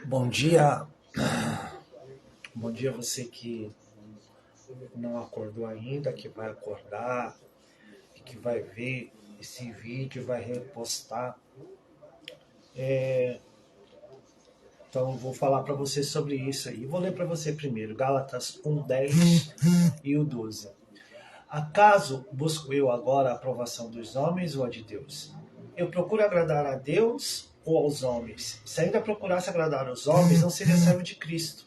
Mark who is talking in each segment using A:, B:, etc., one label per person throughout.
A: Bom dia, bom dia você que não acordou ainda, que vai acordar e que vai ver esse vídeo e vai repostar. Então eu vou falar para você sobre isso aí. Vou ler para você primeiro, Gálatas 1:10 e o 12. Acaso busco eu agora a aprovação dos homens ou a de Deus? Eu procuro agradar a Deus ou aos homens? Se ainda procurasse agradar aos homens, não seria servo de Cristo.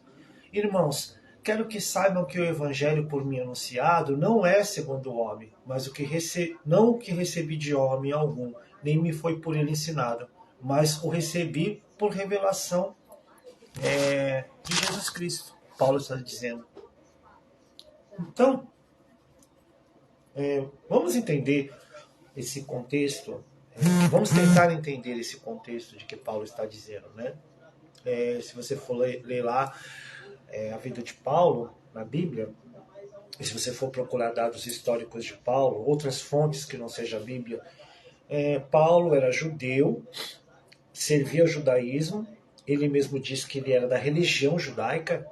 A: Irmãos, quero que saibam que o evangelho por mim anunciado não é segundo o homem, mas não o que recebi de homem algum, nem me foi por ele ensinado, mas o recebi por revelação de Jesus Cristo. Paulo está dizendo. Então, vamos entender esse contexto, vamos tentar entender esse contexto de que Paulo está dizendo, né? Se você for ler lá a vida de Paulo na Bíblia, e se você for procurar dados históricos de Paulo, outras fontes que não seja a Bíblia, Paulo era judeu, servia ao judaísmo, ele mesmo diz que ele era da religião judaica,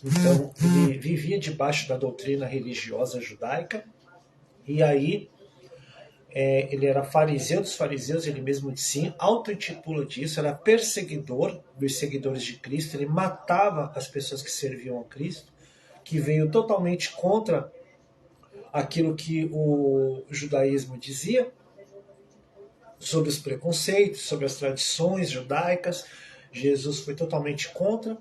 A: então ele vivia debaixo da doutrina religiosa judaica, e aí ele era fariseu dos fariseus, ele mesmo sim auto-intitula disso, era perseguidor dos seguidores de Cristo, ele matava as pessoas que serviam a Cristo, que veio totalmente contra aquilo que o judaísmo dizia, sobre os preconceitos, sobre as tradições judaicas. Jesus foi totalmente contra,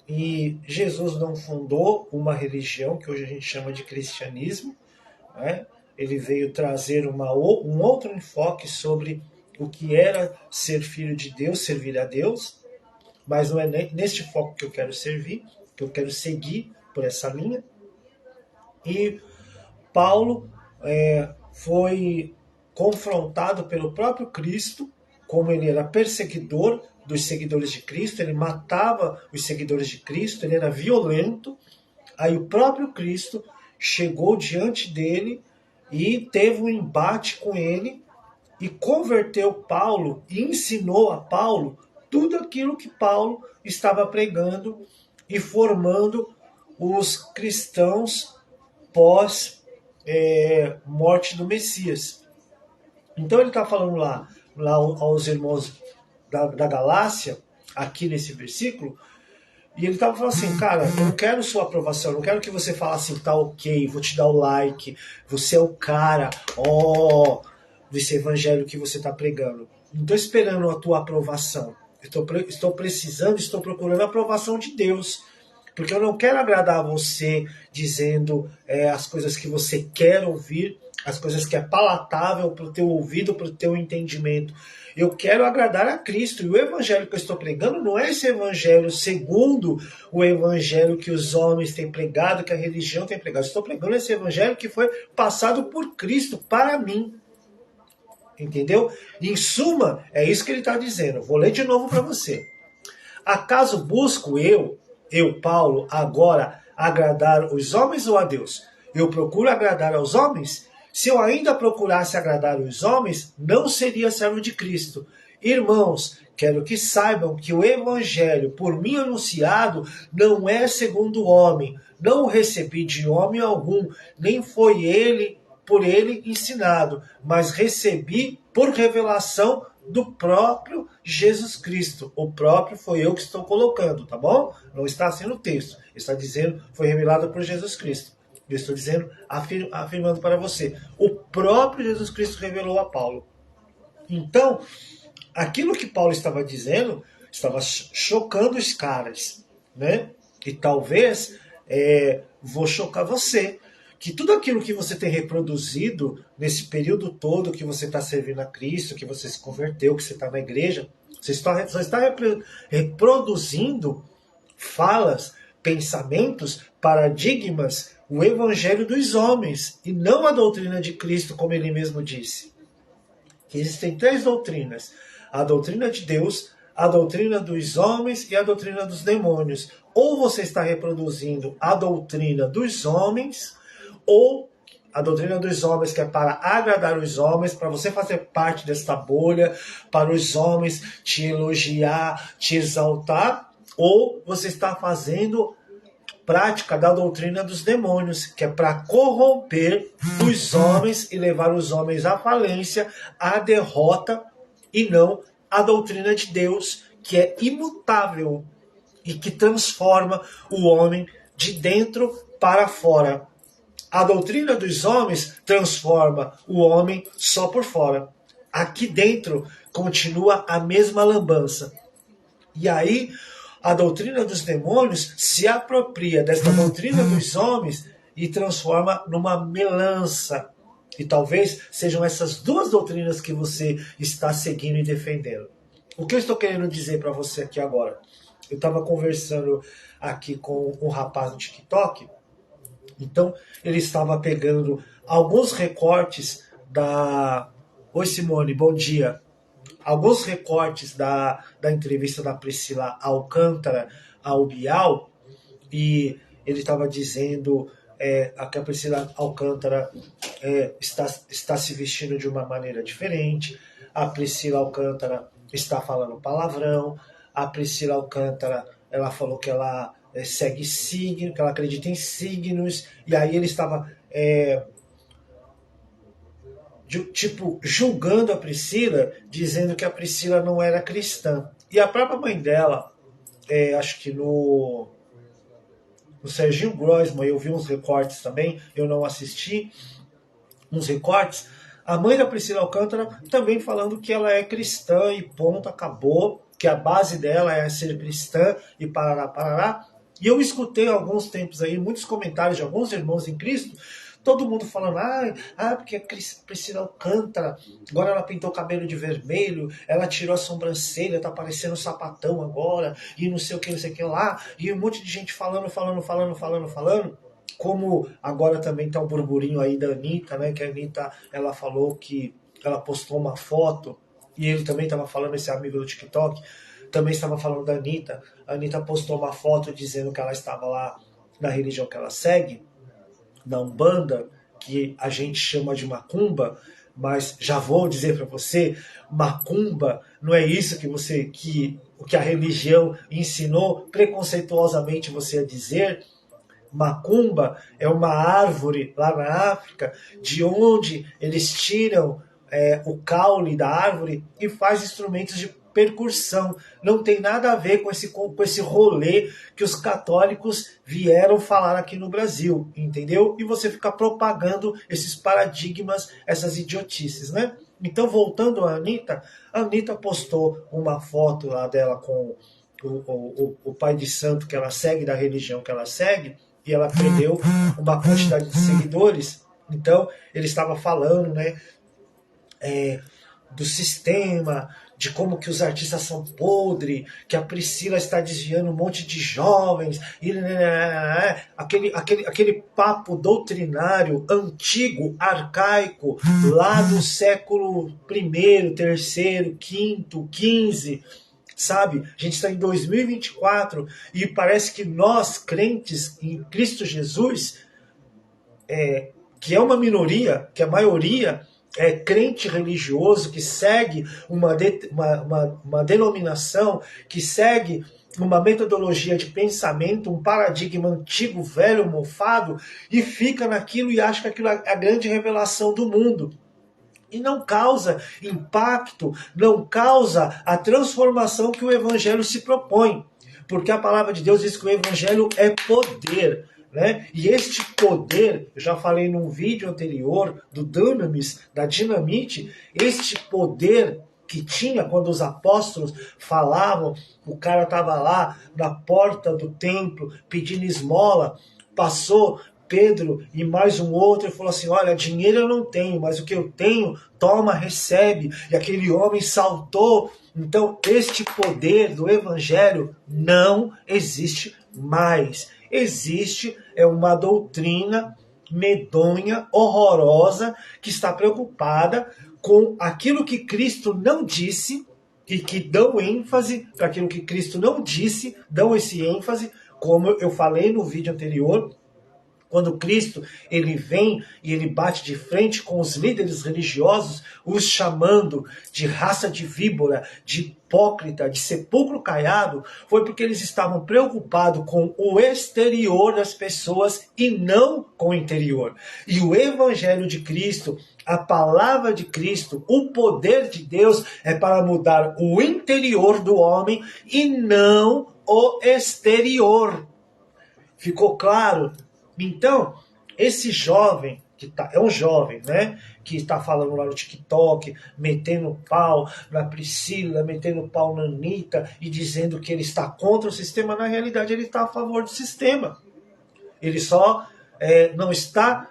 A: e Jesus não fundou uma religião que hoje a gente chama de cristianismo, né? Ele veio trazer um outro enfoque sobre o que era ser filho de Deus, servir a Deus, mas não é neste foco que eu quero servir, que eu quero seguir por essa linha. E Paulo foi confrontado pelo próprio Cristo, como ele era perseguidor dos seguidores de Cristo, ele matava os seguidores de Cristo, ele era violento. Aí o próprio Cristo chegou diante dele e teve um embate com ele e converteu Paulo e ensinou a Paulo tudo aquilo que Paulo estava pregando e formando os cristãos pós morte do Messias. Então ele está falando lá aos irmãos da Galácia, aqui nesse versículo, e ele estava falando assim, cara, eu não quero sua aprovação, eu não quero que você fale assim, tá ok, vou te dar o like, você é o cara, desse evangelho que você está pregando. Não estou esperando a tua aprovação, estou precisando, estou procurando a aprovação de Deus. Porque eu não quero agradar você dizendo as coisas que você quer ouvir, as coisas que é palatável para o teu ouvido, para o teu entendimento. Eu quero agradar a Cristo. E o evangelho que eu estou pregando não é esse evangelho segundo o evangelho que os homens têm pregado, que a religião tem pregado. Eu estou pregando esse evangelho que foi passado por Cristo para mim. Entendeu? Em suma, é isso que ele está dizendo. Vou ler de novo para você. Acaso busco eu, Paulo, agora agradar os homens ou a Deus? Eu procuro agradar aos homens? Se eu ainda procurasse agradar os homens, não seria servo de Cristo. Irmãos, quero que saibam que o evangelho por mim anunciado não é segundo o homem. Não o recebi de homem algum, nem foi por ele ensinado, mas recebi por revelação do próprio Jesus Cristo. O próprio foi eu que estou colocando, tá bom? Não está assim no texto. Está dizendo, foi revelado por Jesus Cristo. Eu estou dizendo, afirmando para você. O próprio Jesus Cristo revelou a Paulo. Então, aquilo que Paulo estava dizendo, estava chocando os caras, né? E talvez vou chocar você. Que tudo aquilo que você tem reproduzido nesse período todo que você está servindo a Cristo, que você se converteu, que você está na igreja, você só está reproduzindo falas, pensamentos, paradigmas, o evangelho dos homens, e não a doutrina de Cristo, como ele mesmo disse. Que existem 3 doutrinas: a doutrina de Deus, a doutrina dos homens e a doutrina dos demônios. Ou você está reproduzindo a doutrina dos homens, ou a doutrina dos homens, que é para agradar os homens, para você fazer parte desta bolha, para os homens te elogiar, te exaltar, ou você está fazendo prática da doutrina dos demônios, que é para corromper os homens e levar os homens à falência, à derrota, e não a doutrina de Deus, que é imutável e que transforma o homem de dentro para fora. A doutrina dos homens transforma o homem só por fora. Aqui dentro continua a mesma lambança. E aí a doutrina dos demônios se apropria desta doutrina dos homens e transforma numa melança. E talvez sejam essas duas doutrinas que você está seguindo e defendendo. O que eu estou querendo dizer para você aqui agora? Eu estava conversando aqui com um rapaz no TikTok. Então, ele estava pegando alguns recortes da... Oi, Simone, bom dia. Alguns recortes da entrevista da Priscila Alcântara ao Bial, e ele estava dizendo que a Priscila Alcântara está se vestindo de uma maneira diferente, a Priscila Alcântara está falando palavrão, a Priscila Alcântara ela falou que ela segue signo, que ela acredita em signos, e aí ele estava julgando a Priscila, dizendo que a Priscila não era cristã. E a própria mãe dela, acho que no Serginho Groisman, eu vi uns recortes também, eu não assisti, uns recortes, a mãe da Priscila Alcântara também falando que ela é cristã e ponto, acabou, que a base dela é ser cristã e parará, parará. E eu escutei há alguns tempos aí, muitos comentários de alguns irmãos em Cristo, todo mundo falando, porque a Priscila Alcântara, agora ela pintou o cabelo de vermelho, ela tirou a sobrancelha, tá parecendo um sapatão agora, e não sei o que lá, e um monte de gente falando, como agora também tá um burburinho aí da Anitta, né, que a Anitta, ela falou que ela postou uma foto, e ele também estava falando, esse amigo do TikTok, também estava falando da Anitta. A Anitta postou uma foto dizendo que ela estava lá na religião que ela segue, na Umbanda, que a gente chama de macumba, mas já vou dizer para você, macumba não é isso que a religião ensinou preconceituosamente você a dizer. Macumba é uma árvore lá na África, de onde eles tiram o caule da árvore e faz instrumentos de percussão. Não tem nada a ver com esse rolê que os católicos vieram falar aqui no Brasil, entendeu? E você fica propagando esses paradigmas, essas idiotices, né? Então, voltando à Anitta, a Anitta postou uma foto lá dela com o pai de santo que ela segue, da religião que ela segue, e ela perdeu uma quantidade de seguidores. Então, ele estava falando, né, do sistema, de como que os artistas são podres, que a Priscila está desviando um monte de jovens, e aquele papo doutrinário, antigo, arcaico, lá do século I, terceiro, quinto, XV, sabe? A gente está em 2024 e parece que nós, crentes em Cristo Jesus, que é uma minoria, que a maioria é crente religioso, que segue uma denominação, que segue uma metodologia de pensamento, um paradigma antigo, velho, mofado, e fica naquilo e acha que aquilo é a grande revelação do mundo. E não causa impacto, não causa a transformação que o Evangelho se propõe. Porque a palavra de Deus diz que o Evangelho é poder. Né? E este poder, eu já falei num vídeo anterior do Dunamis, da Dinamite, este poder que tinha quando os apóstolos falavam, o cara estava lá na porta do templo pedindo esmola, passou Pedro e mais um outro e falou assim, olha, dinheiro eu não tenho, mas o que eu tenho, toma, recebe. E aquele homem saltou. Então, este poder do Evangelho não existe mais. Existe uma doutrina medonha, horrorosa, que está preocupada com aquilo que Cristo não disse e que dão ênfase para aquilo que Cristo não disse, dão esse ênfase, como eu falei no vídeo anterior, Quando Cristo ele vem e ele bate de frente com os líderes religiosos, os chamando de raça de víbora, de hipócrita, de sepulcro caiado, foi porque eles estavam preocupados com o exterior das pessoas e não com o interior. E o Evangelho de Cristo, a palavra de Cristo, o poder de Deus é para mudar o interior do homem e não o exterior. Ficou claro? Então, esse jovem, é um jovem, né? Que está falando lá no TikTok, metendo pau na Priscila, metendo pau na Anitta e dizendo que ele está contra o sistema, na realidade ele está a favor do sistema. Ele só não está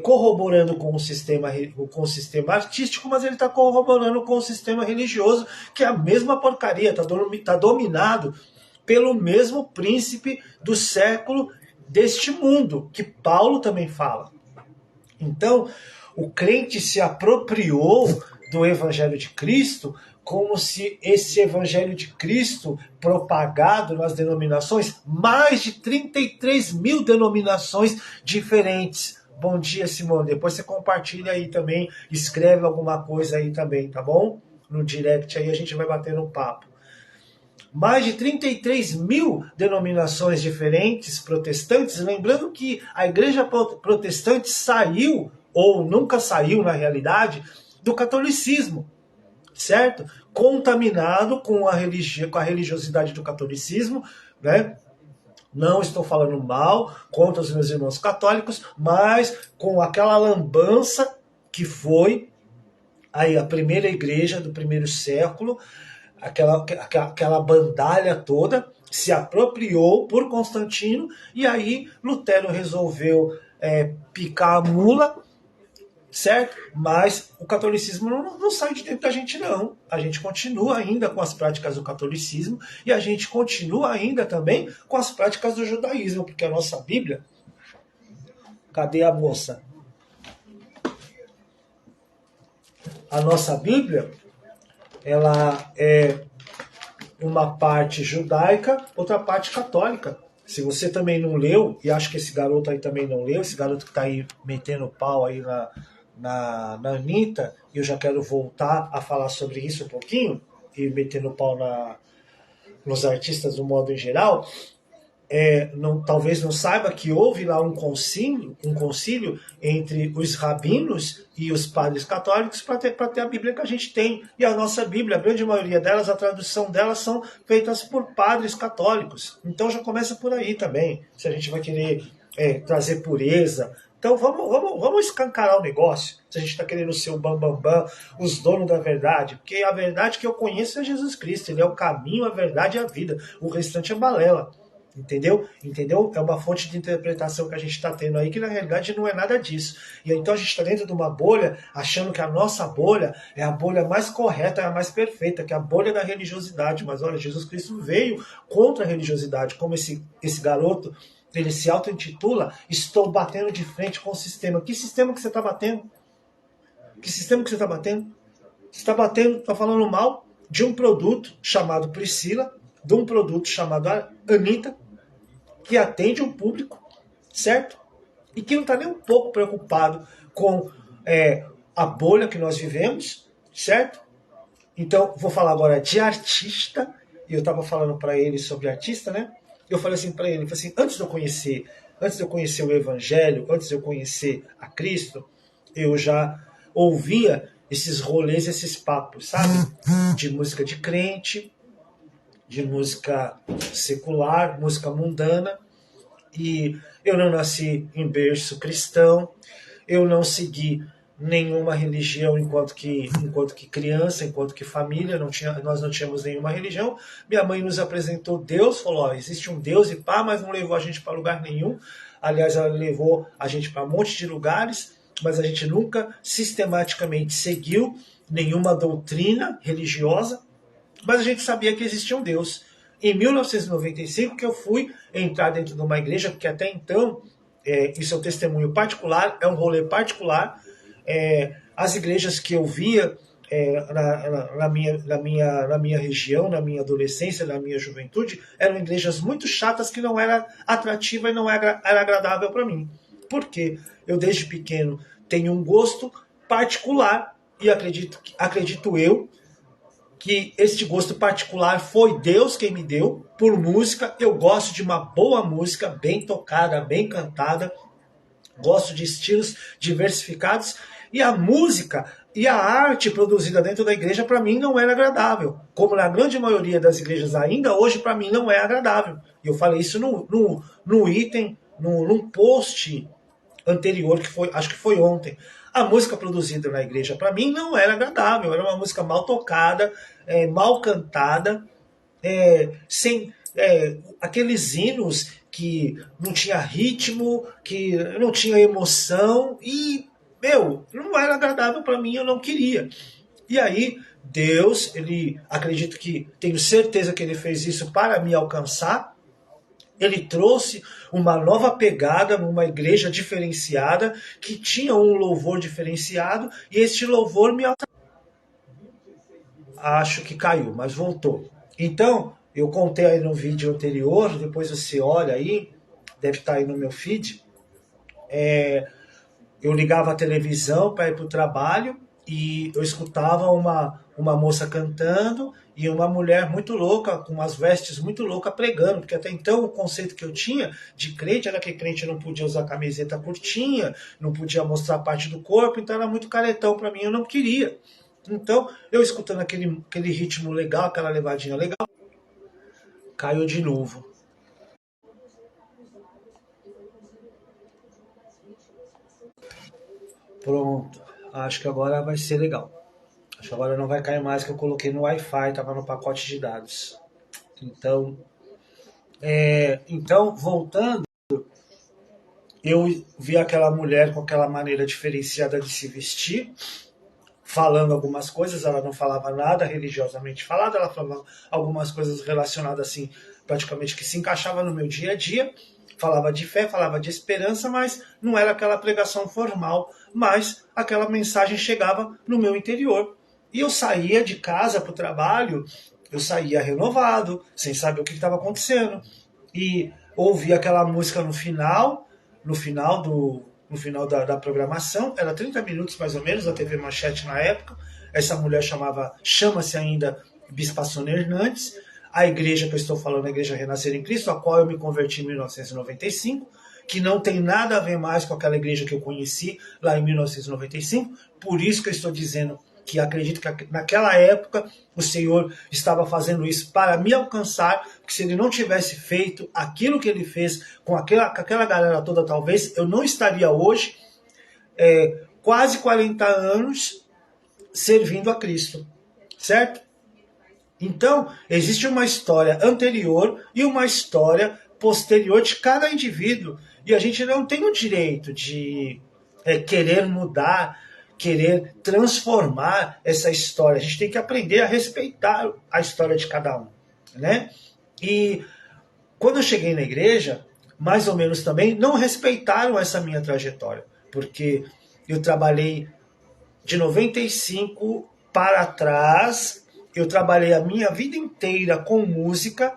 A: corroborando com o sistema artístico, mas ele está corroborando com o sistema religioso, que é a mesma porcaria, está dominado pelo mesmo príncipe do século deste mundo, que Paulo também fala. Então, o crente se apropriou do Evangelho de Cristo como se esse Evangelho de Cristo, propagado nas denominações, mais de 33 mil denominações diferentes. Bom dia, Simone. Depois você compartilha aí também, escreve alguma coisa aí também, tá bom? No direct aí a gente vai bater no papo. Mais de 33 mil denominações diferentes protestantes, lembrando que a igreja protestante saiu, ou nunca saiu na realidade, do catolicismo, certo? Contaminado com a religiosidade do catolicismo, né? Não estou falando mal contra os meus irmãos católicos, mas com aquela lambança que foi aí a primeira igreja do primeiro século, aquela bandalha toda, se apropriou por Constantino, e aí Lutero resolveu picar a mula, certo? Mas o catolicismo não sai de dentro da gente, não. A gente continua ainda com as práticas do catolicismo e a gente continua ainda também com as práticas do judaísmo, porque a nossa Bíblia... Cadê a moça? A nossa Bíblia, ela é uma parte judaica, outra parte católica. Se você também não leu, e acho que esse garoto aí também não leu, esse garoto que está aí metendo pau aí na Anitta, e eu já quero voltar a falar sobre isso um pouquinho, e metendo pau nos artistas do modo em geral, talvez não saiba que houve lá um concílio entre os rabinos e os padres católicos para ter a Bíblia que a gente tem. E a nossa Bíblia, a grande maioria delas, a tradução delas são feitas por padres católicos. Então já começa por aí também, se a gente vai querer trazer pureza. Então vamos escancarar o negócio, se a gente está querendo ser o bambambam, os donos da verdade. Porque a verdade que eu conheço é Jesus Cristo, ele é o caminho, a verdade e a vida. O restante é balela. Entendeu? É uma fonte de interpretação que a gente está tendo aí, que na realidade não é nada disso. E então a gente está dentro de uma bolha, achando que a nossa bolha é a bolha mais correta, é a mais perfeita, que é a bolha da religiosidade. Mas olha, Jesus Cristo veio contra a religiosidade, como esse garoto, ele se auto-intitula, estou batendo de frente com o sistema. Que sistema que você está batendo? Que sistema que você está batendo? Você está batendo, está falando mal de um produto chamado Priscila, de um produto chamado Anitta, que atende um público, certo? E que não está nem um pouco preocupado com a bolha que nós vivemos, certo? Então, vou falar agora de artista, e eu estava falando para ele sobre artista, né? Eu falei assim para ele, antes de eu conhecer o Evangelho, antes de eu conhecer a Cristo, eu já ouvia esses rolês, esses papos, sabe? De música de crente, de música secular, música mundana, e eu não nasci em berço cristão, eu não segui nenhuma religião enquanto que criança, enquanto que família, nós não tínhamos nenhuma religião. Minha mãe nos apresentou Deus, falou, existe um Deus e pá, mas não levou a gente para lugar nenhum. Aliás, ela levou a gente para um monte de lugares, mas a gente nunca sistematicamente seguiu nenhuma doutrina religiosa, mas a gente sabia que existia um Deus. Em 1995 que eu fui entrar dentro de uma igreja, porque até então, isso é um testemunho particular, é um rolê particular, as igrejas que eu via na minha região, na minha adolescência, na minha juventude, eram igrejas muito chatas que não era atrativa e não era agradável para mim. Por quê? Eu desde pequeno tenho um gosto particular e acredito eu que este gosto particular foi Deus quem me deu por música. Eu gosto de uma boa música, bem tocada, bem cantada, gosto de estilos diversificados, e a música e a arte produzida dentro da igreja para mim não era agradável, como na grande maioria das igrejas ainda hoje para mim não é agradável. E eu falei isso no item, num post anterior, que foi, acho que foi ontem. A música produzida na igreja para mim não era agradável, era uma música mal tocada, mal cantada, sem aqueles hinos que não tinha ritmo, que não tinha emoção, e, não era agradável para mim, eu não queria. E aí, Deus, acredito que, tenho certeza que ele fez isso para me alcançar. Ele trouxe uma nova pegada numa igreja diferenciada, que tinha um louvor diferenciado, e este louvor me... Acho que caiu, mas voltou. Então, eu contei aí no vídeo anterior, depois você olha aí, deve estar aí no meu feed. Eu ligava a televisão para ir para o trabalho e eu escutava uma moça cantando e uma mulher muito louca, com umas vestes muito loucas, pregando, porque até então o conceito que eu tinha de crente era que crente não podia usar camiseta curtinha, não podia mostrar parte do corpo, então era muito caretão para mim, eu não queria. Então, eu escutando aquele ritmo legal, aquela levadinha legal, caiu de novo. Pronto, acho que agora vai ser legal. Acho que agora não vai cair mais, que eu coloquei no Wi-Fi, estava no pacote de dados. Então, voltando, eu vi aquela mulher com aquela maneira diferenciada de se vestir, falando algumas coisas, ela não falava nada religiosamente falado, ela falava algumas coisas relacionadas assim, praticamente que se encaixava no meu dia a dia, falava de fé, falava de esperança, mas não era aquela pregação formal, mas aquela mensagem chegava no meu interior. E eu saía de casa para o trabalho, eu saía renovado, sem saber o que estava acontecendo. E ouvia aquela música no final da programação, era 30 minutos mais ou menos, da TV Manchete na época. Essa mulher chama-se ainda Bispa Sônia Hernandes. A igreja que eu estou falando é a Igreja Renascer em Cristo, a qual eu me converti em 1995, que não tem nada a ver mais com aquela igreja que eu conheci lá em 1995, por isso que eu estou dizendo que acredito que naquela época o Senhor estava fazendo isso para me alcançar, porque se ele não tivesse feito aquilo que ele fez com aquela galera toda, talvez eu não estaria hoje, quase 40 anos, servindo a Cristo, certo? Então, existe uma história anterior e uma história posterior de cada indivíduo, e a gente não tem o direito de querer mudar, querer transformar essa história. A gente tem que aprender a respeitar a história de cada um, né? E quando eu cheguei na igreja, mais ou menos também, não respeitaram essa minha trajetória, porque eu trabalhei de 95 para trás, eu trabalhei a minha vida inteira com música,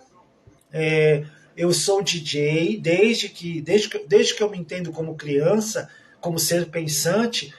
A: eu sou DJ desde que eu me entendo como criança, como ser pensante,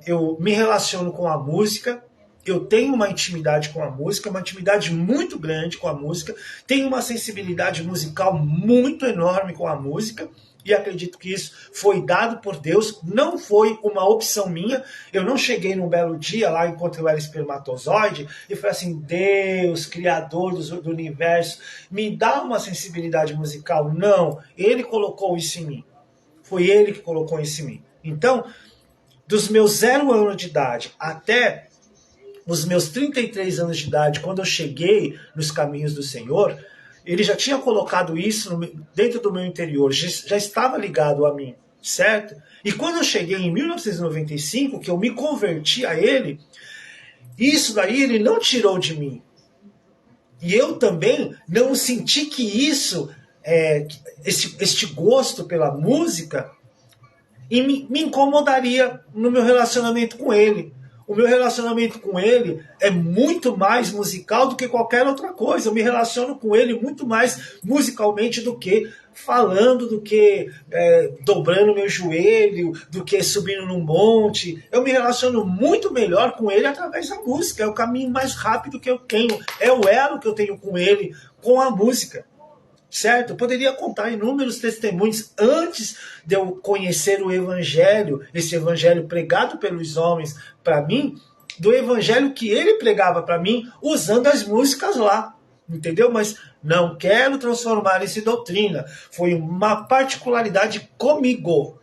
A: eu me relaciono com a música, eu tenho uma intimidade com a música, uma intimidade muito grande com a música, tenho uma sensibilidade musical muito enorme com a música, e acredito que isso foi dado por Deus, não foi uma opção minha. Eu não cheguei num belo dia lá, enquanto eu era espermatozoide, e falei assim: Deus, Criador do universo, me dá uma sensibilidade musical. Não, Ele colocou isso em mim. Foi Ele que colocou isso em mim. Então, dos meus 0 anos de idade até os meus 33 anos de idade, quando eu cheguei nos caminhos do Senhor, ele já tinha colocado isso dentro do meu interior, já estava ligado a mim, certo? E quando eu cheguei em 1995, que eu me converti a ele, isso daí ele não tirou de mim. E eu também não senti que isso, este gosto pela música, me incomodaria no meu relacionamento com ele. O meu relacionamento com ele é muito mais musical do que qualquer outra coisa. Eu me relaciono com ele muito mais musicalmente do que falando, do que dobrando meu joelho, do que subindo num monte. Eu me relaciono muito melhor com ele através da música. É o caminho mais rápido que eu tenho. É o elo que eu tenho com ele, com a música. Certo? Eu poderia contar inúmeros testemunhos antes de eu conhecer o Evangelho, esse Evangelho pregado pelos homens para mim, do Evangelho que ele pregava para mim, usando as músicas lá. Entendeu? Mas não quero transformar isso em doutrina. Foi uma particularidade comigo.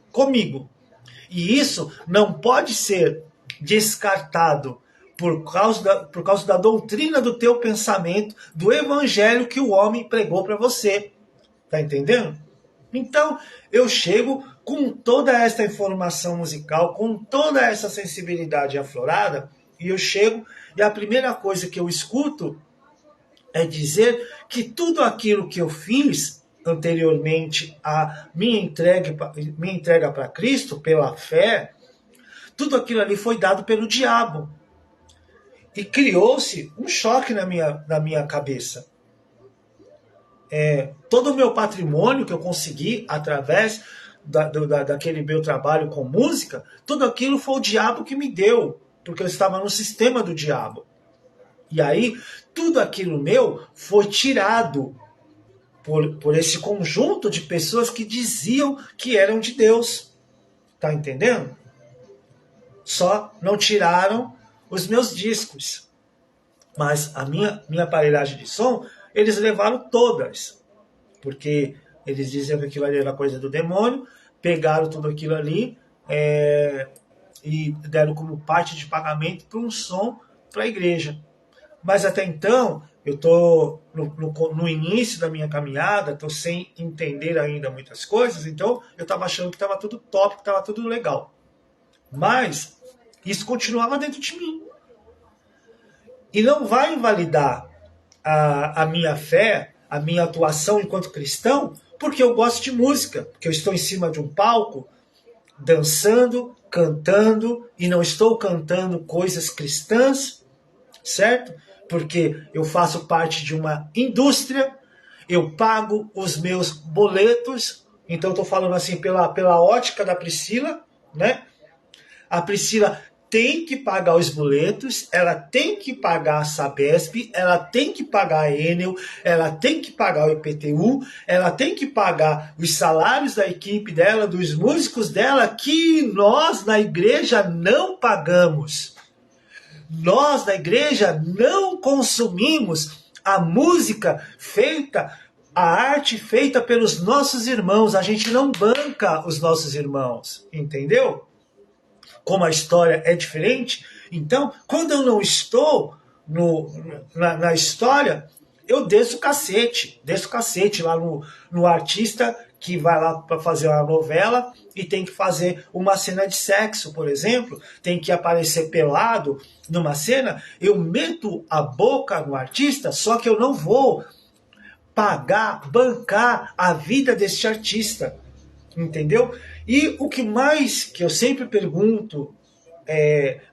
A: E isso não pode ser descartado por causa da doutrina do teu pensamento, do evangelho que o homem pregou para você. Tá entendendo? Então, eu chego com toda essa informação musical, com toda essa sensibilidade aflorada, e eu chego, e a primeira coisa que eu escuto é dizer que tudo aquilo que eu fiz anteriormente à minha entrega para Cristo, pela fé, tudo aquilo ali foi dado pelo diabo. E criou-se um choque na minha cabeça. Todo o meu patrimônio que eu consegui através daquele meu trabalho com música, tudo aquilo foi o diabo que me deu, porque eu estava no sistema do diabo. E aí, tudo aquilo meu foi tirado por esse conjunto de pessoas que diziam que eram de Deus. Tá entendendo? Só não tiraram os meus discos. Mas a minha aparelhagem de som, eles levaram todas. Porque eles diziam que aquilo ali era coisa do demônio, pegaram tudo aquilo ali e deram como parte de pagamento para um som para a igreja. Mas até então, eu estou no início da minha caminhada, estou sem entender ainda muitas coisas, então eu estava achando que estava tudo top, que estava tudo legal. Mas isso continuava dentro de mim. E não vai invalidar a minha fé, a minha atuação enquanto cristão, porque eu gosto de música, porque eu estou em cima de um palco, dançando, cantando, e não estou cantando coisas cristãs, certo? Porque eu faço parte de uma indústria, eu pago os meus boletos, então estou falando assim pela ótica da Priscila, né? A Priscila tem que pagar os boletos, ela tem que pagar a Sabesp, ela tem que pagar a Enel, ela tem que pagar o IPTU, ela tem que pagar os salários da equipe dela, dos músicos dela, que nós na igreja não pagamos. Nós na igreja não consumimos a música feita, a arte feita pelos nossos irmãos. A gente não banca os nossos irmãos, entendeu? Como a história é diferente. Então, quando eu não estou na história, eu desço o cacete lá no artista que vai lá para fazer uma novela e tem que fazer uma cena de sexo, por exemplo, tem que aparecer pelado numa cena, eu meto a boca no artista, só que eu não vou bancar a vida desse artista, entendeu? E o que mais que eu sempre pergunto,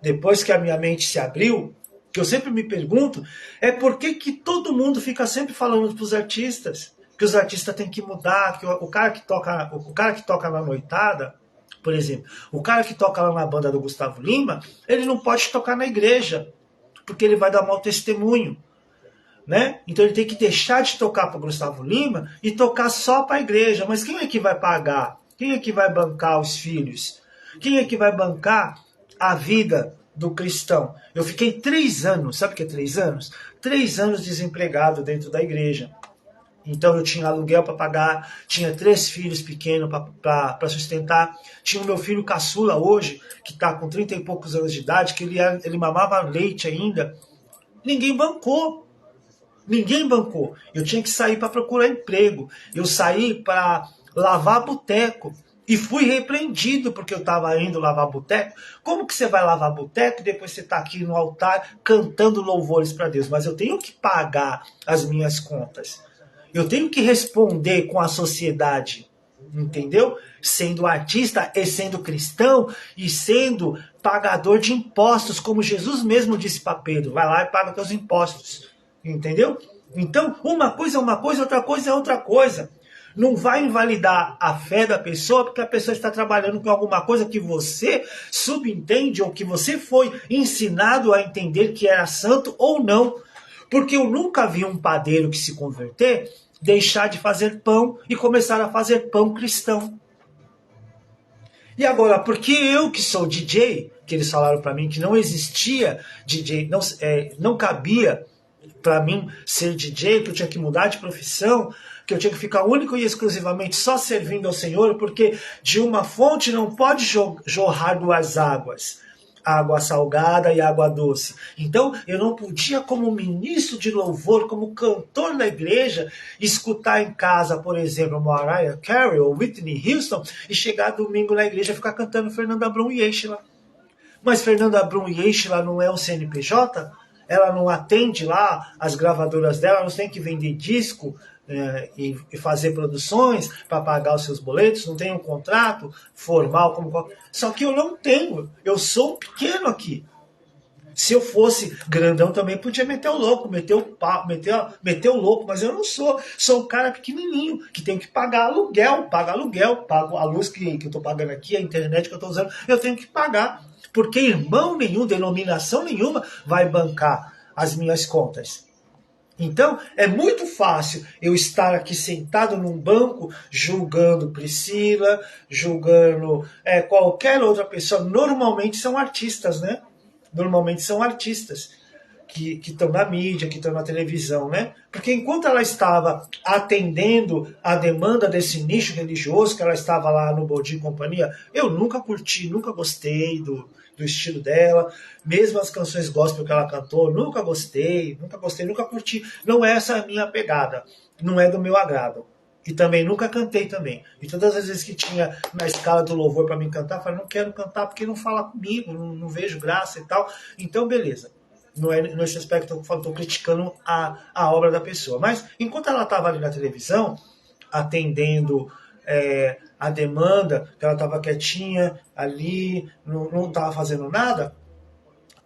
A: depois que a minha mente se abriu, que eu sempre me pergunto, é por que todo mundo fica sempre falando para os artistas que os artistas têm que mudar, que o cara que toca na noitada, por exemplo, o cara que toca lá na banda do Gustavo Lima, ele não pode tocar na igreja, porque ele vai dar mau testemunho, né? Então ele tem que deixar de tocar para o Gustavo Lima e tocar só para a igreja. Mas quem é que vai pagar? Quem é que vai bancar os filhos? Quem é que vai bancar a vida do cristão? Eu fiquei 3 anos, sabe o que é 3 anos? 3 anos desempregado dentro da igreja. Então eu tinha aluguel para pagar, tinha 3 filhos pequenos para sustentar, tinha o meu filho caçula hoje, que está com 30 e poucos anos de idade, que ele mamava leite ainda. Ninguém bancou. Eu tinha que sair para procurar emprego. Eu saí para lavar boteco. E fui repreendido porque eu estava indo lavar boteco. Como que você vai lavar boteco e depois você está aqui no altar cantando louvores para Deus? Mas eu tenho que pagar as minhas contas. Eu tenho que responder com a sociedade, entendeu? Sendo artista e sendo cristão e sendo pagador de impostos, como Jesus mesmo disse para Pedro, vai lá e paga teus impostos, entendeu? Então, uma coisa é uma coisa, outra coisa é outra coisa. Não vai invalidar a fé da pessoa porque a pessoa está trabalhando com alguma coisa que você subentende ou que você foi ensinado a entender que era santo ou não. Porque eu nunca vi um padeiro que se converter deixar de fazer pão e começar a fazer pão cristão. E agora, porque eu que sou DJ, que eles falaram para mim que não existia DJ, não cabia para mim ser DJ, que eu tinha que mudar de profissão, que eu tinha que ficar único e exclusivamente só servindo ao Senhor, porque de uma fonte não pode jorrar duas águas, água salgada e água doce. Então eu não podia, como ministro de louvor, como cantor da igreja, escutar em casa, por exemplo, Mariah Carey ou Whitney Houston e chegar domingo na igreja e ficar cantando Fernanda Brum e Eichla. Mas Fernanda Brum e Eichla não é um CNPJ? Ela não atende lá as gravadoras dela, não tem que vender disco e fazer produções para pagar os seus boletos, não tem um contrato formal como qualquer. Só que eu não tenho, eu sou um pequeno aqui. Se eu fosse grandão também podia meter o louco, meter o louco, mas eu não sou. Sou um cara pequenininho que tem que pagar aluguel, pago a luz que eu estou pagando aqui, a internet que eu estou usando, eu tenho que pagar. Porque irmão nenhum, denominação nenhuma vai bancar as minhas contas. Então, é muito fácil eu estar aqui sentado num banco julgando Priscila, julgando qualquer outra pessoa. Normalmente são artistas, né? Normalmente são artistas que estão na mídia, que estão na televisão, né? Porque enquanto ela estava atendendo a demanda desse nicho religioso, que ela estava lá no Bom Dia e Companhia, eu nunca curti, nunca gostei do estilo dela, mesmo as canções gospel que ela cantou, nunca gostei, nunca curti. Não é essa a minha pegada, não é do meu agrado. E também nunca cantei também. E todas as vezes que tinha na escala do louvor para mim cantar, eu falei, não quero cantar porque não fala comigo, não vejo graça e tal. Então, beleza. Não é nesse aspecto que eu estou criticando a obra da pessoa. Mas, enquanto ela estava ali na televisão, atendendo a demanda, que ela estava quietinha ali, não estava fazendo nada,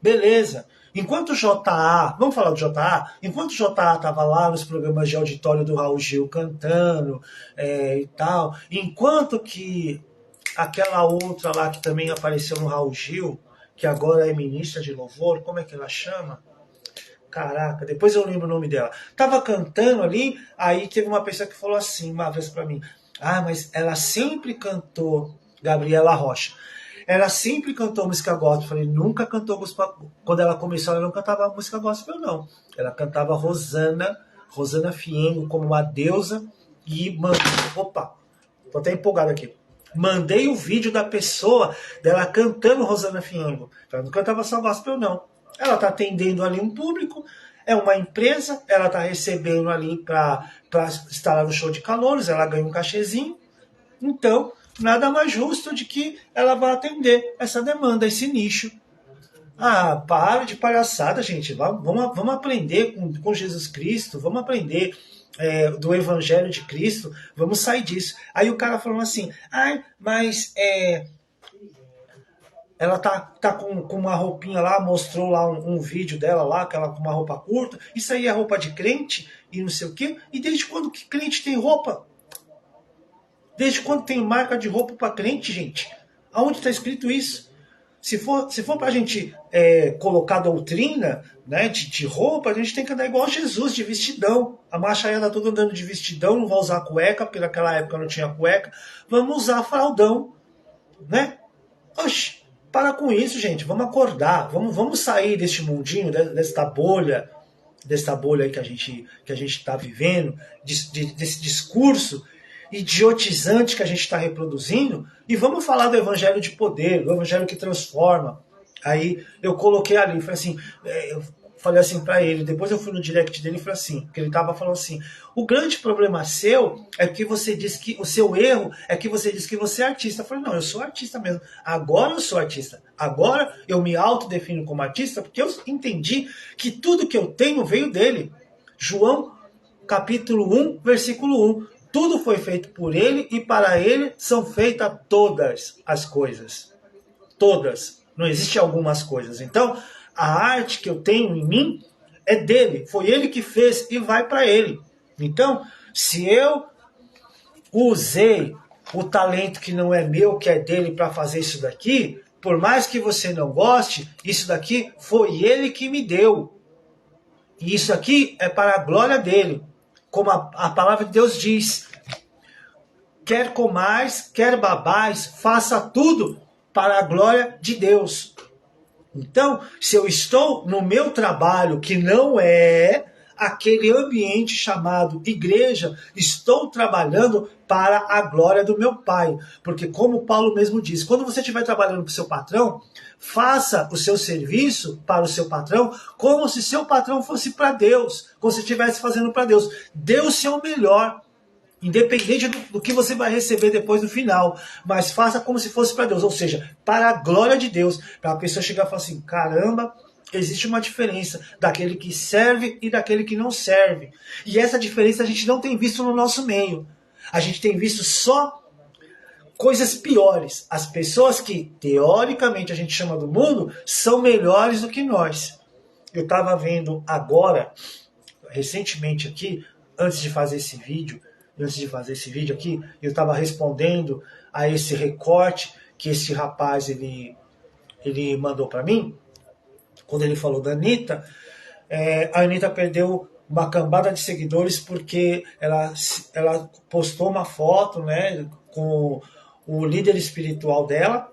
A: beleza. Enquanto o JA, vamos falar do JA? Enquanto o JA estava lá nos programas de auditório do Raul Gil cantando e tal, enquanto que aquela outra lá que também apareceu no Raul Gil, que agora é ministra de louvor, como é que ela chama? Caraca, depois eu lembro o nome dela. Tava cantando ali, aí teve uma pessoa que falou assim uma vez pra mim, mas ela sempre cantou, Gabriela Rocha, ela sempre cantou música gospel. Eu falei, nunca cantou gospel. Quando ela começou, ela não cantava música gospel, não. Ela cantava Rosana Fiengo como uma deusa e opa, tô até empolgado aqui. Mandei o vídeo da pessoa dela cantando Rosana Fiengo. Ela não cantava só gospel, não. Ela está atendendo ali um público, é uma empresa, ela está recebendo ali para estar lá no show de calouros, ela ganha um cachezinho. Então, nada mais justo de que ela vá atender essa demanda, esse nicho. Para de palhaçada, gente. Vamos aprender com Jesus Cristo, vamos aprender do Evangelho de Cristo, vamos sair disso. Aí o cara falou assim, mas ela tá com uma roupinha lá, mostrou lá um vídeo dela lá, que ela com uma roupa curta, isso aí é roupa de crente e não sei o quê. E desde quando que crente tem roupa? Desde quando tem marca de roupa para crente, gente? Aonde está escrito isso? Se for para a gente colocar doutrina, né, de roupa, a gente tem que andar igual Jesus, de vestidão. A machaiada toda andando de vestidão, não vai usar cueca, porque naquela época não tinha cueca. Vamos usar fraldão, né? Oxi, para com isso, gente. Vamos acordar, vamos sair deste mundinho, desta bolha aí que a gente está vivendo, desse discurso idiotizante que a gente está reproduzindo, e vamos falar do evangelho de poder, do evangelho que transforma. Aí eu coloquei ali, eu falei assim para ele, depois eu fui no direct dele e falei assim, que ele estava falando assim, o grande problema seu é que você diz que, o seu erro é que você diz que você é artista. Eu falei, não, eu sou artista mesmo, agora eu sou artista, agora eu me autodefino como artista, porque eu entendi que tudo que eu tenho veio dele. João capítulo 1, versículo 1, tudo foi feito por ele e para ele são feitas todas as coisas. Todas. Não existe algumas coisas. Então, a arte que eu tenho em mim é dele. Foi ele que fez e vai para ele. Então, se eu usei o talento que não é meu, que é dele, para fazer isso daqui, por mais que você não goste, isso daqui foi ele que me deu. E isso aqui é para a glória dele. Como a palavra de Deus diz, quer comais, quer babais, faça tudo para a glória de Deus. Então, se eu estou no meu trabalho, que não é aquele ambiente chamado igreja, estou trabalhando para a glória do meu Pai. Porque como Paulo mesmo diz, quando você estiver trabalhando para o seu patrão, faça o seu serviço para o seu patrão como se seu patrão fosse para Deus, como se estivesse fazendo para Deus. Dê o seu melhor, independente do que você vai receber depois no final, mas faça como se fosse para Deus, ou seja, para a glória de Deus, para a pessoa chegar e falar assim, caramba, existe uma diferença daquele que serve e daquele que não serve. E essa diferença a gente não tem visto no nosso meio. A gente tem visto só coisas piores. As pessoas que, teoricamente, a gente chama do mundo, são melhores do que nós. Eu estava vendo agora, recentemente aqui, antes de fazer esse vídeo aqui, eu estava respondendo a esse recorte que esse rapaz ele mandou para mim, quando ele falou da Anitta. A Anitta perdeu uma cambada de seguidores porque ela postou uma foto, né, com o líder espiritual dela,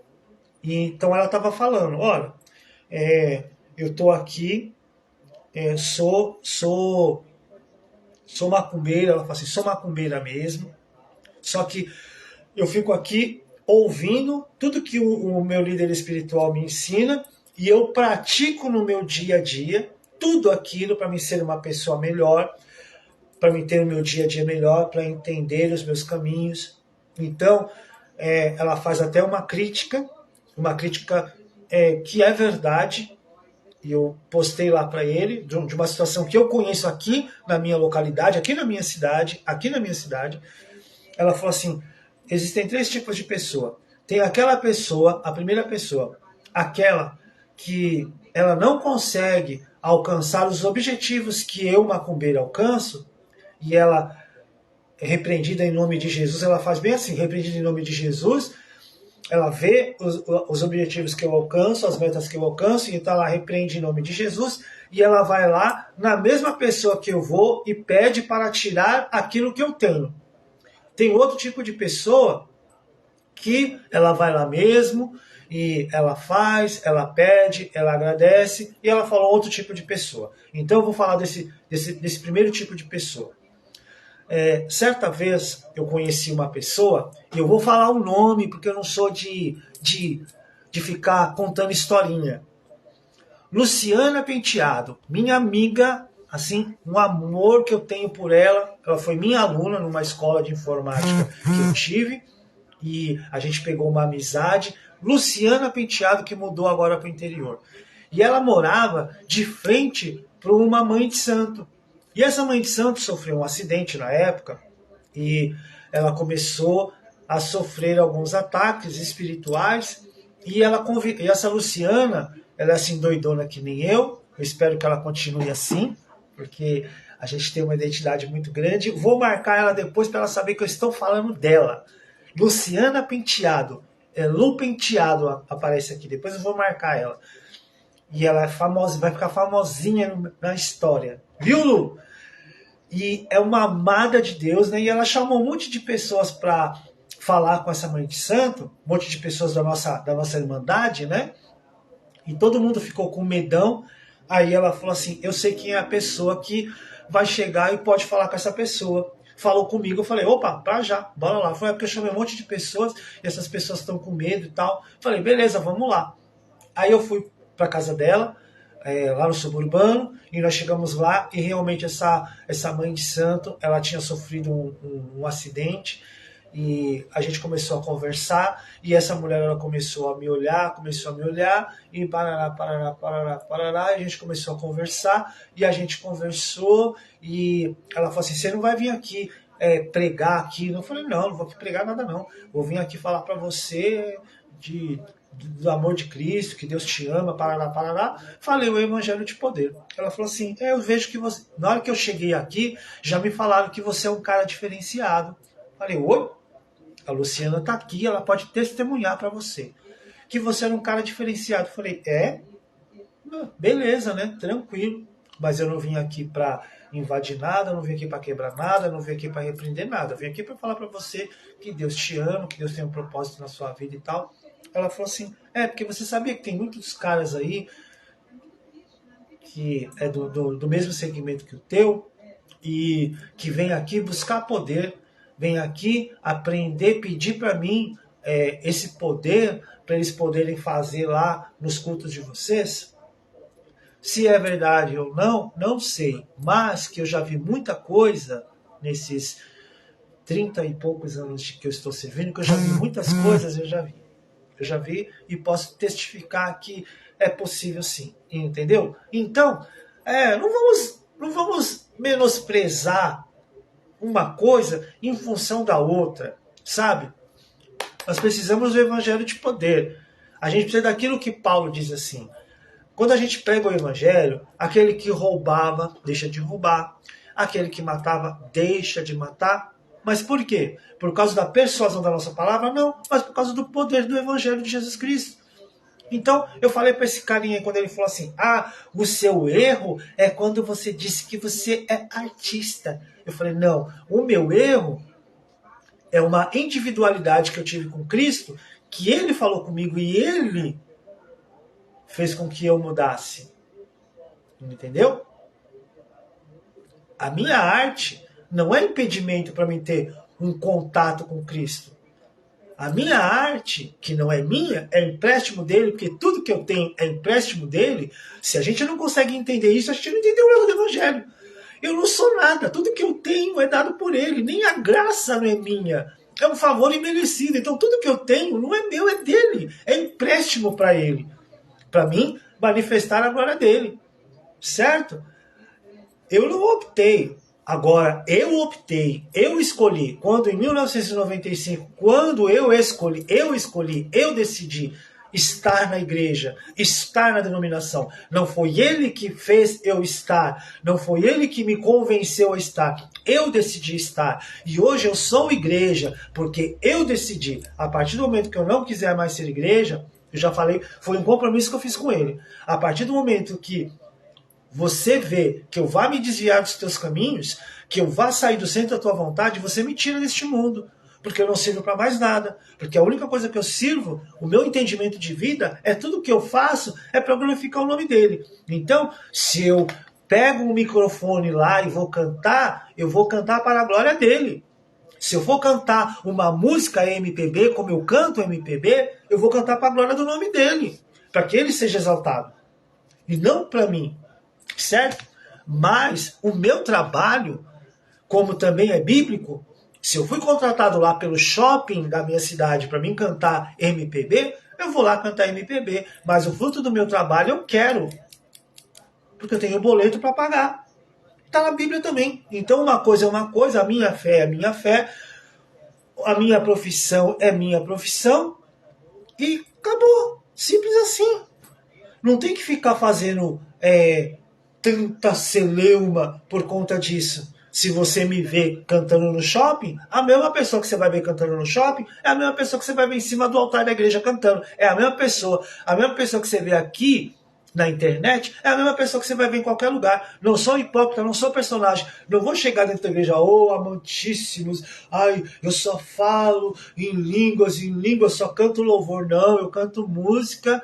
A: e então ela estava falando, olha, eu estou aqui, sou macumbeira, ela fala assim, sou macumbeira mesmo, só que eu fico aqui ouvindo tudo que o meu líder espiritual me ensina e eu pratico no meu dia a dia tudo aquilo para me ser uma pessoa melhor, para me ter o meu dia a dia melhor, para entender os meus caminhos. Então, ela faz até uma crítica que é verdade, e eu postei lá para ele, de uma situação que eu conheço aqui na minha localidade, aqui na minha cidade. Ela falou assim, existem 3 tipos de pessoa. Tem aquela pessoa, a primeira pessoa, aquela que ela não consegue alcançar os objetivos que eu, macumbeiro, alcanço, e ela é repreendida em nome de Jesus, ela faz bem assim, repreendida em nome de Jesus, ela vê os objetivos que eu alcanço, as metas que eu alcanço, então ela repreende em nome de Jesus, e ela vai lá na mesma pessoa que eu vou e pede para tirar aquilo que eu tenho. Tem outro tipo de pessoa que ela vai lá mesmo, e ela faz, ela pede, ela agradece, e ela fala outro tipo de pessoa. Então eu vou falar desse primeiro tipo de pessoa. Certa vez eu conheci uma pessoa, e eu vou falar o nome porque eu não sou de ficar contando historinha. Luciana Penteado, minha amiga, assim, um amor que eu tenho por ela. Ela foi minha aluna numa escola de informática que eu tive, e a gente pegou uma amizade. Luciana Penteado, que mudou agora para o interior. E ela morava de frente para uma mãe de santo. E essa mãe de santo sofreu um acidente na época e ela começou a sofrer alguns ataques espirituais. E essa Luciana, ela é assim doidona que nem eu espero que ela continue assim, porque a gente tem uma identidade muito grande. Vou marcar ela depois para ela saber que eu estou falando dela. Luciana Penteado, Lu Penteado aparece aqui, depois eu vou marcar ela. E ela é famosa, vai ficar famosinha na história. Viu, Lu? E é uma amada de Deus, né? E ela chamou um monte de pessoas para falar com essa mãe de santo, um monte de pessoas da nossa irmandade, né? E todo mundo ficou com medão. Aí ela falou assim, eu sei quem é a pessoa que vai chegar e pode falar com essa pessoa. Falou comigo, eu falei, opa, pra já, bora lá. Foi porque eu chamei um monte de pessoas, e essas pessoas estão com medo e tal. Falei, beleza, vamos lá. Aí eu fui pra casa dela, lá no suburbano, e nós chegamos lá, e realmente essa mãe de santo, ela tinha sofrido um acidente, e a gente começou a conversar, e essa mulher ela começou a me olhar, e parará, a gente começou a conversar, e a gente conversou, e ela falou assim, você não vai vir aqui pregar aqui? Eu falei, não vou aqui pregar nada não, vou vir aqui falar para você do amor de Cristo, que Deus te ama, parará, parará. Falei o evangelho de poder. Ela falou assim, eu vejo que você... Na hora que eu cheguei aqui, já me falaram que você é um cara diferenciado. Falei, oi? A Luciana tá aqui, ela pode testemunhar para você. Que você era um cara diferenciado. Falei, é? Beleza, né? Tranquilo. Mas eu não vim aqui para invadir nada, não vim aqui para quebrar nada, não vim aqui para repreender nada. Eu vim aqui para falar para você que Deus te ama, que Deus tem um propósito na sua vida e tal. Ela falou assim, porque você sabia que tem muitos caras aí que é do mesmo segmento que o teu e que vem aqui buscar poder, vem aqui aprender, pedir para mim esse poder para eles poderem fazer lá nos cultos de vocês. Se é verdade ou não, não sei. Mas que eu já vi muita coisa nesses 30 e poucos anos que eu estou servindo, que eu já vi muitas coisas, eu já vi e posso testificar que é possível sim. Entendeu? Então, não vamos menosprezar uma coisa em função da outra, sabe? Nós precisamos do evangelho de poder. A gente precisa daquilo que Paulo diz assim. Quando a gente prega o evangelho, aquele que roubava, deixa de roubar. Aquele que matava, deixa de matar. Mas por quê? Por causa da persuasão da nossa palavra? Não, mas por causa do poder do evangelho de Jesus Cristo. Então, eu falei para esse carinha quando ele falou assim, o seu erro é quando você disse que você é artista. Eu falei, não, o meu erro é uma individualidade que eu tive com Cristo, que ele falou comigo e ele fez com que eu mudasse. Entendeu? A minha arte não é impedimento para mim ter um contato com Cristo. A minha arte, que não é minha, é empréstimo dele, porque tudo que eu tenho é empréstimo dele. Se a gente não consegue entender isso, a gente não entendeu o erro do evangelho. Eu não sou nada, tudo que eu tenho é dado por ele, nem a graça não é minha. É um favor imerecido, então tudo que eu tenho não é meu, é dele. É empréstimo para ele. Para mim, manifestar a glória dele. Certo? Eu não optei. Agora, eu escolhi. Quando em 1995, quando eu decidi estar na igreja, estar na denominação. Não foi ele que fez eu estar. Não foi ele que me convenceu a estar. Eu decidi estar. E hoje eu sou igreja, porque eu decidi. A partir do momento que eu não quiser mais ser igreja, eu já falei, foi um compromisso que eu fiz com ele. A partir do momento que você vê que eu vá me desviar dos teus caminhos, que eu vá sair do centro da tua vontade, você me tira deste mundo. Porque eu não sirvo para mais nada. Porque a única coisa que eu sirvo, o meu entendimento de vida, é tudo que eu faço é para glorificar o nome dele. Então, se eu pego um microfone lá e vou cantar, eu vou cantar para a glória dele. Se eu for cantar uma música MPB, como eu canto MPB, eu vou cantar para a glória do nome dele. Para que ele seja exaltado. E não para mim. Certo? Mas o meu trabalho, como também é bíblico, se eu fui contratado lá pelo shopping da minha cidade para mim cantar MPB, eu vou lá cantar MPB. Mas o fruto do meu trabalho eu quero. Porque eu tenho boleto para pagar. Está na Bíblia também. Então uma coisa é uma coisa, a minha fé é a minha fé, a minha profissão é minha profissão e acabou. Simples assim. Não tem que ficar fazendo tanta celeuma por conta disso. Se você me vê cantando no shopping, a mesma pessoa que você vai ver cantando no shopping é a mesma pessoa que você vai ver em cima do altar da igreja cantando. É a mesma pessoa. A mesma pessoa que você vê aqui na internet é a mesma pessoa que você vai ver em qualquer lugar. Não sou hipócrita, não sou personagem. Não vou chegar dentro da igreja, amantíssimos, eu só falo em línguas, só canto louvor. Não, eu canto música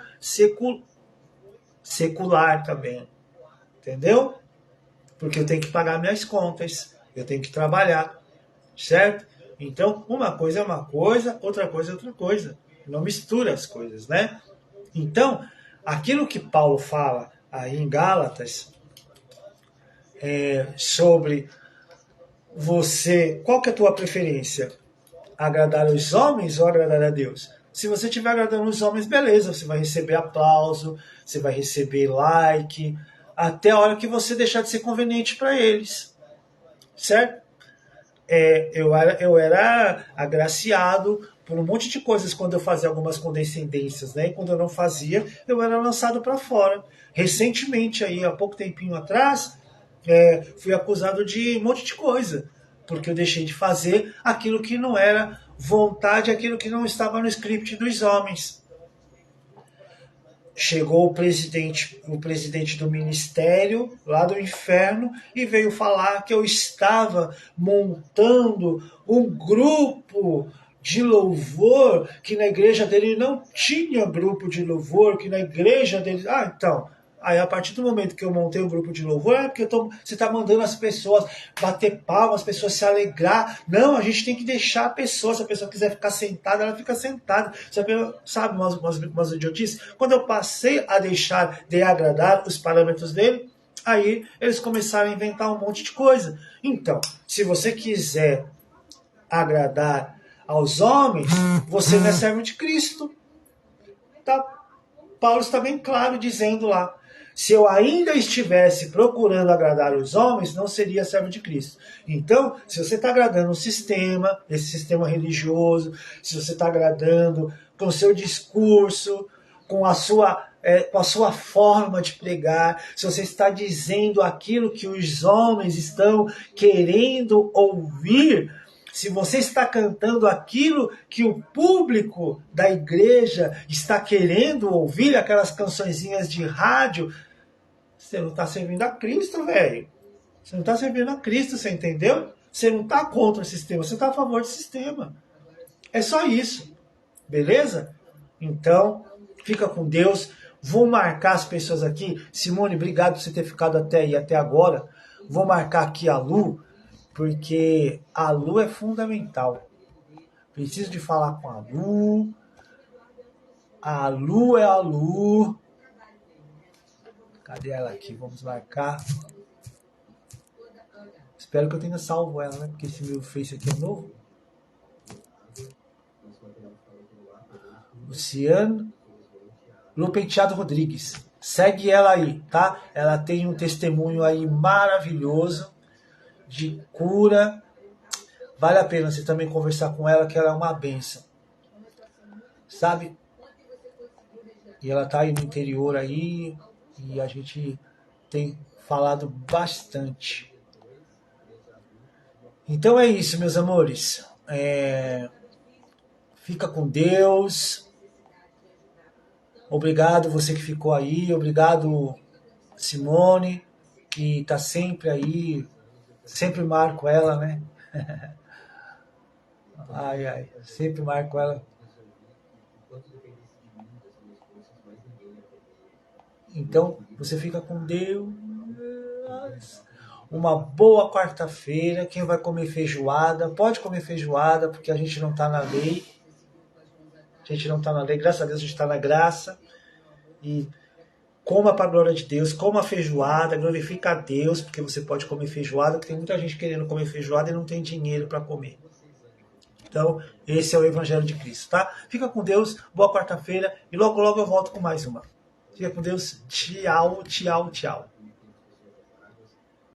A: secular também. Entendeu? Porque eu tenho que pagar minhas contas, eu tenho que trabalhar, certo? Então, uma coisa é uma coisa, outra coisa é outra coisa. Não mistura as coisas, né? Então, aquilo que Paulo fala aí em Gálatas, sobre você, qual que é a tua preferência? Agradar os homens ou agradar a Deus? Se você estiver agradando os homens, beleza, você vai receber aplauso, você vai receber like, até a hora que você deixar de ser conveniente para eles, certo? Eu era agraciado por um monte de coisas quando eu fazia algumas condescendências, né? E quando eu não fazia, eu era lançado para fora. Recentemente, aí, há pouco tempinho atrás, fui acusado de um monte de coisa, porque eu deixei de fazer aquilo que não era vontade, aquilo que não estava no script dos homens. Chegou o presidente do ministério, lá do inferno, e veio falar que eu estava montando um grupo de louvor, que na igreja dele não tinha grupo de louvor, que na igreja dele... então... Aí, a partir do momento que eu montei o grupo de louvor, é porque você está mandando as pessoas bater palmas, as pessoas se alegrar. Não, a gente tem que deixar a pessoa. Se a pessoa quiser ficar sentada, ela fica sentada. Sabe umas idiotices? Quando eu passei a deixar de agradar os parâmetros dele, aí eles começaram a inventar um monte de coisa. Então, se você quiser agradar aos homens, você não é servo de Cristo. Tá? Paulo está bem claro dizendo lá. Se eu ainda estivesse procurando agradar os homens, não seria servo de Cristo. Então, se você está agradando um sistema, esse sistema religioso, se você está agradando com o seu discurso, com a sua forma de pregar, se você está dizendo aquilo que os homens estão querendo ouvir, se você está cantando aquilo que o público da igreja está querendo ouvir, aquelas cançõezinhas de rádio, você não está servindo a Cristo, velho. Você não está servindo a Cristo, você entendeu? Você não está contra o sistema, você está a favor do sistema. É só isso. Beleza? Então, fica com Deus. Vou marcar as pessoas aqui. Simone, obrigado por você ter ficado até agora. Vou marcar aqui a Lu, porque a Lu é fundamental. Preciso de falar com a Lu. A Lu é a Lu. Cadê ela aqui? Vamos marcar. Espero que eu tenha salvo ela, né? Porque esse meu Face aqui é novo. Luciano. Lu Penteado Rodrigues. Segue ela aí, tá? Ela tem um testemunho aí maravilhoso de cura. Vale a pena você também conversar com ela, que ela é uma benção. Sabe? E ela tá aí no interior aí, e a gente tem falado bastante. Então é isso, meus amores. Fica com Deus. Obrigado você que ficou aí. Obrigado, Simone, que tá sempre aí. Sempre marco ela, né? Ai, sempre marco ela. Então, você fica com Deus. Uma boa quarta-feira. Quem vai comer feijoada, pode comer feijoada, porque a gente não está na lei. A gente não está na lei, graças a Deus a gente está na graça. E coma para a glória de Deus, coma a feijoada, glorifica a Deus, porque você pode comer feijoada, porque tem muita gente querendo comer feijoada e não tem dinheiro para comer. Então, esse é o Evangelho de Cristo, tá? Fica com Deus, boa quarta-feira, e logo eu volto com mais uma. Fica com Deus, tchau, tchau, tchau.